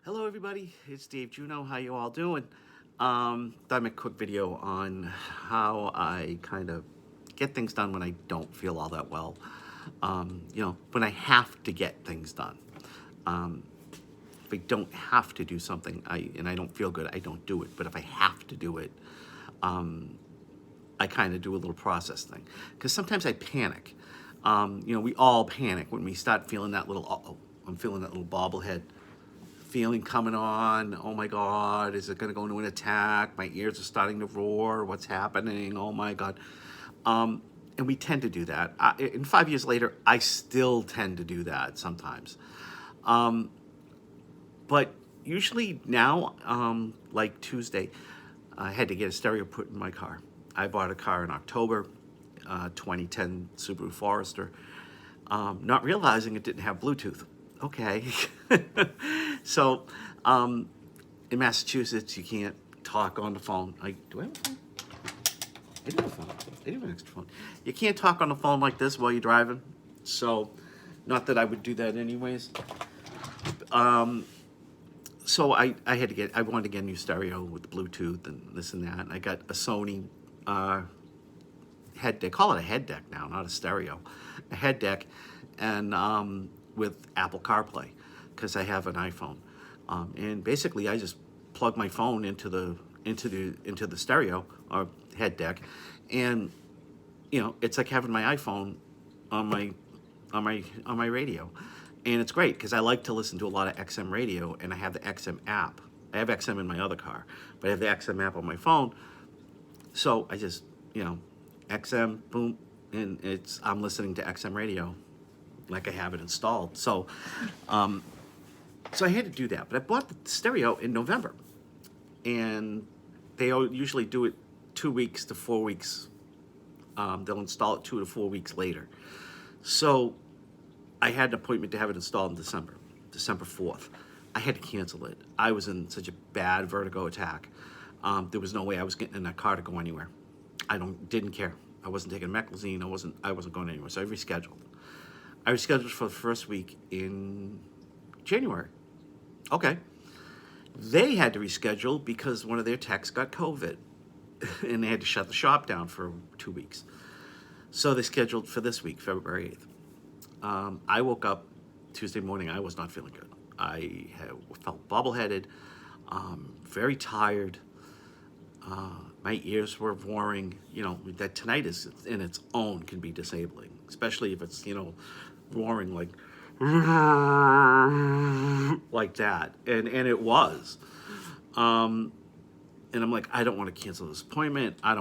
Hello, everybody. It's Dave Juno. How you all doing? Thought I'd make a quick video on how I kind of get things done when I don't feel all that well. When I have to get things done. Um, if I don't have to do something, and I don't feel good, I don't do it. But if I have to do it, I kind of do a little process thing. Because sometimes I panic. We all panic when we start feeling that little, uh-oh, I'm feeling that little bobblehead feeling coming on. Oh my God, is it going to go into an attack? My ears are starting to roar. What's happening? Oh my God. And we tend to do that. And 5 years later, I still tend to do that sometimes. But usually now, like Tuesday, I had to get a stereo put in my car. I bought a car in October, 2010 Subaru Forester, not realizing it didn't have Bluetooth. Okay. So, in Massachusetts, you can't talk on the phone. Do I have a phone? I do have a phone. I do have an extra phone. You can't talk on the phone like this while you're driving. So, not that I would do that anyways. So I wanted to get a new stereo with Bluetooth and this and that. And I got a Sony head. They call it a head deck now, not a stereo, a head deck, and with Apple CarPlay because I have an iPhone. And basically, I just plug my phone into the stereo or head deck, and it's like having my iPhone on my radio, and it's great because I like to listen to a lot of XM radio, and I have the XM app. I have XM in my other car, but I have the XM app on my phone, so I just XM boom, and I'm listening to XM radio like I have it installed. So I had to do that, but I bought the stereo in November, and they usually do it 2 weeks to 4 weeks. They'll install it 2 to 4 weeks later. So I had an appointment to have it installed in December 4th. I had to cancel it. I was in such a bad vertigo attack. There was no way I was getting in that car to go anywhere. Didn't care. I wasn't taking meclizine. I wasn't going anywhere. So I rescheduled. I rescheduled for the first week in January. Okay. They had to reschedule because one of their techs got COVID and they had to shut the shop down for 2 weeks. So they scheduled for this week, February 8th. I woke up Tuesday morning. I was not feeling good. Felt bobble-headed, very tired. My ears were roaring. That tinnitus in its own can be disabling, especially if it's, roaring like that. And it was. And I'm like, I don't want to cancel this appointment. I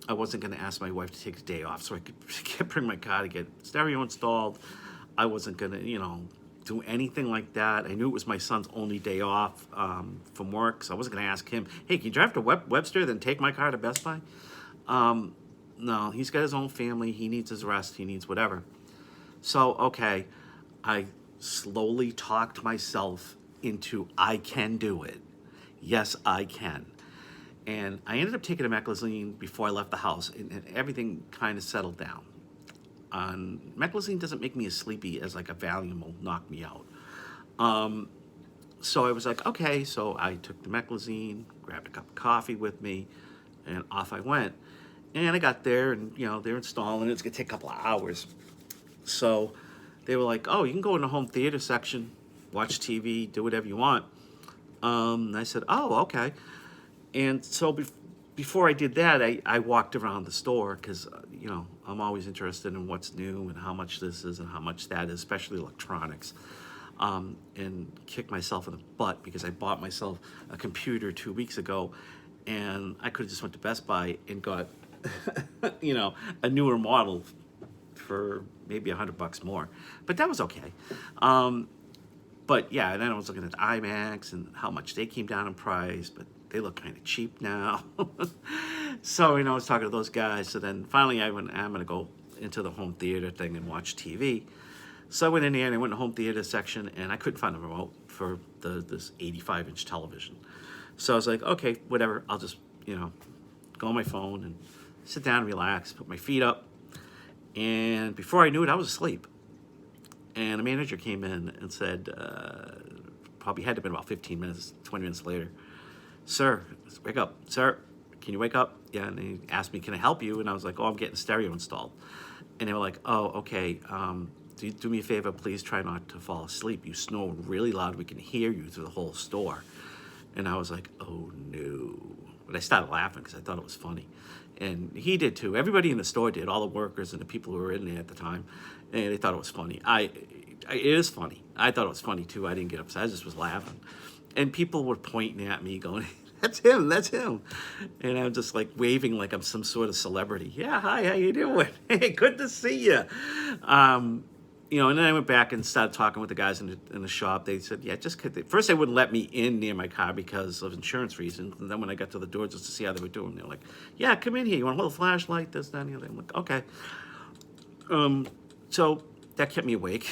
wasn't going to ask my wife to take the day off so I could bring my car to get stereo installed. I wasn't going to, do anything like that. I knew it was my son's only day off from work, so I wasn't going to ask him, hey, can you drive to Webster, then take my car to Best Buy? No, he's got his own family. He needs his rest. He needs whatever. So, okay, I slowly talked myself into I can do it. Yes, I can. And I ended up taking a meclizine before I left the house, and everything kind of settled down. Meclizine doesn't make me as sleepy as like a Valium will knock me out. So I was like, okay, so I took the meclizine, grabbed a cup of coffee with me, and off I went. And I got there, and they're installing it. It's gonna take a couple of hours. So they were like, oh, you can go in the home theater section, watch TV, do whatever you want. And I said, oh, okay. And so before I did that, I walked around the store because, I'm always interested in what's new and how much this is and how much that is, especially electronics. And kicked myself in the butt because I bought myself a computer 2 weeks ago, and I could have just went to Best Buy and got, a newer model for maybe $100 more. But that was okay. But yeah, and then I was looking at the IMAX and how much they came down in price, but they look kind of cheap now. So, I was talking to those guys. So then finally I'm going to go into the home theater thing and watch TV. So I went in there and I went in the home theater section, and I couldn't find a remote for this 85-inch television. So I was like, okay, whatever. I'll just, go on my phone and sit down and relax, put my feet up. And before I knew it, I was asleep. And a manager came in and said, probably had to have been about 15 minutes, 20 minutes later, "Sir, wake up. Sir, can you wake up?" Yeah, and he asked me, "Can I help you?" And I was like, "Oh, I'm getting stereo installed." And they were like, "Oh, okay. Do me a favor, please try not to fall asleep. You snore really loud. We can hear you through the whole store." And I was like, "Oh no." But I started laughing because I thought it was funny. And he did too. Everybody in the store did, all the workers and the people who were in there at the time. And they thought it was funny. It is funny. I thought it was funny too. I didn't get upset. I just was laughing. And people were pointing at me going, "That's him, that's him." And I'm just like waving like I'm some sort of celebrity. "Yeah, hi, how you doing? Hey, good to see you." And then I went back and started talking with the guys in the shop. They said, "Yeah, just first they wouldn't let me in near my car because of insurance reasons. And then when I got to the door just to see how they were doing, they're like, 'Yeah, come in here. You want to hold a flashlight? This, that, and the other.'" I'm like, "Okay." So that kept me awake.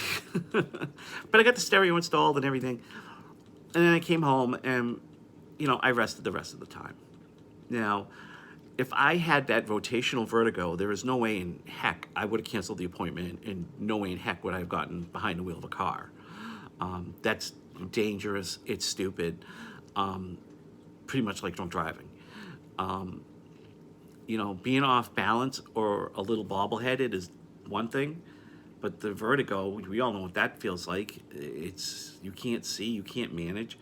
But I got the stereo installed and everything. And then I came home and, I rested the rest of the time. Now, if I had that rotational vertigo, there is no way in heck I would have canceled the appointment, and no way in heck would I have gotten behind the wheel of a car. That's dangerous. It's stupid. Pretty much like drunk driving. Being off balance or a little bobbleheaded is one thing, but the vertigo, we all know what that feels like. You can't see, you can't manage.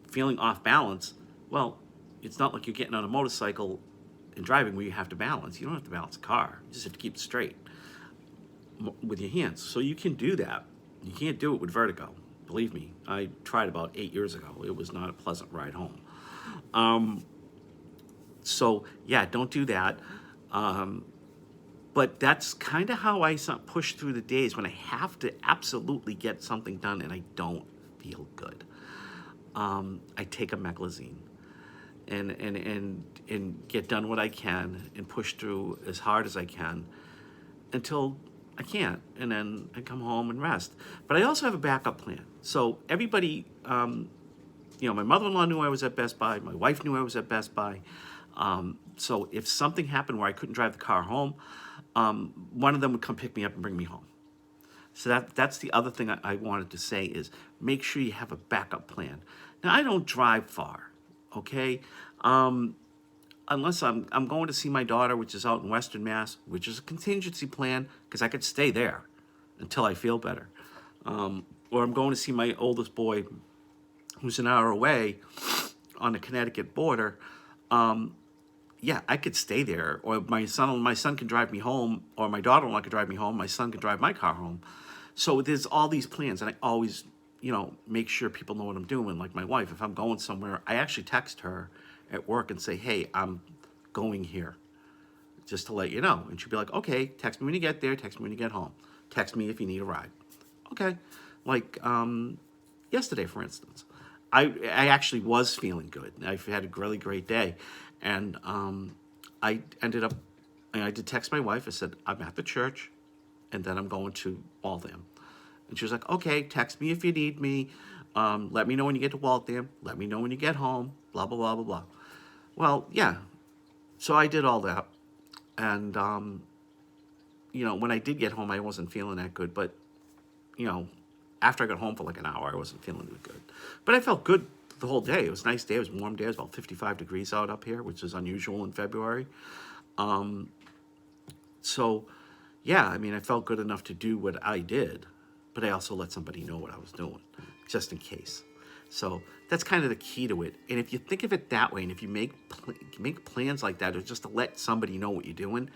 Feeling off balance, well, it's not like you're getting on a motorcycle and driving where you have to balance. You don't have to balance a car. You just have to keep it straight with your hands. So you can do that. You can't do it with vertigo. Believe me, I tried about 8 years ago. It was not a pleasant ride home. So yeah, don't do that. But that's kind of how I push through the days when I have to absolutely get something done and I don't feel good. I take a meclizine and get done what I can and push through as hard as I can until I can't, and then I come home and rest. But I also have a backup plan. So everybody, my mother-in-law knew I was at Best Buy. My wife knew I was at Best Buy. So if something happened where I couldn't drive the car home, one of them would come pick me up and bring me home. So that's the other thing I wanted to say is make sure you have a backup plan. Now, I don't drive far, okay? Unless I'm going to see my daughter, which is out in Western Mass, which is a contingency plan because I could stay there until I feel better. Or I'm going to see my oldest boy, who's an hour away on the Connecticut border. Yeah, I could stay there. Or my son can drive me home, or my daughter-in-law could drive me home. My son could drive my car home. So there's all these plans, and I always, make sure people know what I'm doing. Like my wife, if I'm going somewhere, I actually text her at work and say, "Hey, I'm going here," just to let you know. And she'll be like, "Okay, text me when you get there, text me when you get home. Text me if you need a ride." Okay. Like yesterday, for instance, I actually was feeling good. I've had a really great day. And I ended up, I did text my wife. I said, "I'm at the church, and then I'm going to Waltham." And she was like, "Okay, text me if you need me. Let me know when you get to Waltham. Let me know when you get home, blah, blah, blah, blah, blah." Well, yeah. So I did all that. And, when I did get home, I wasn't feeling that good. But, after I got home for like an hour, I wasn't feeling good. But I felt good the whole day. It was a nice day. It was a warm day. It was about 55 degrees out up here, which is unusual in February. So, yeah, I felt good enough to do what I did, but I also let somebody know what I was doing, just in case. So that's kind of the key to it. And if you think of it that way, and if you make plans like that, or just to let somebody know what you're doing,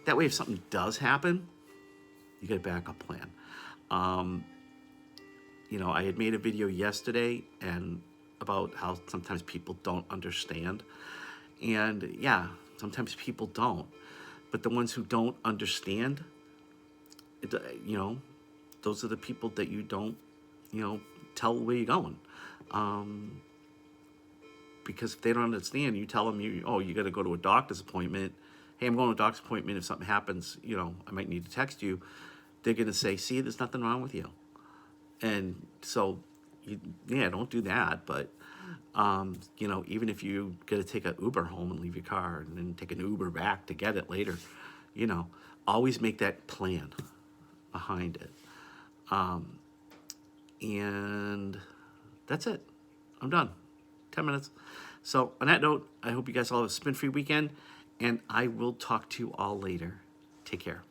that way if something does happen, you get a backup plan. I had made a video yesterday and about how sometimes people don't understand. And yeah, sometimes people don't. But the ones who don't understand, those are the people that you don't, tell where you're going. Because if they don't understand, you tell them, you got to go to a doctor's appointment. Hey, I'm going to a doctor's appointment. If something happens, I might need to text you. They're going to say, "See, there's nothing wrong with you." And so, don't do that. But, even if you got to take an Uber home and leave your car and then take an Uber back to get it later, always make that plan behind it. And that's it. I'm done. 10 minutes. So on that note, I hope you guys all have a spin-free weekend, and I will talk to you all later. Take care.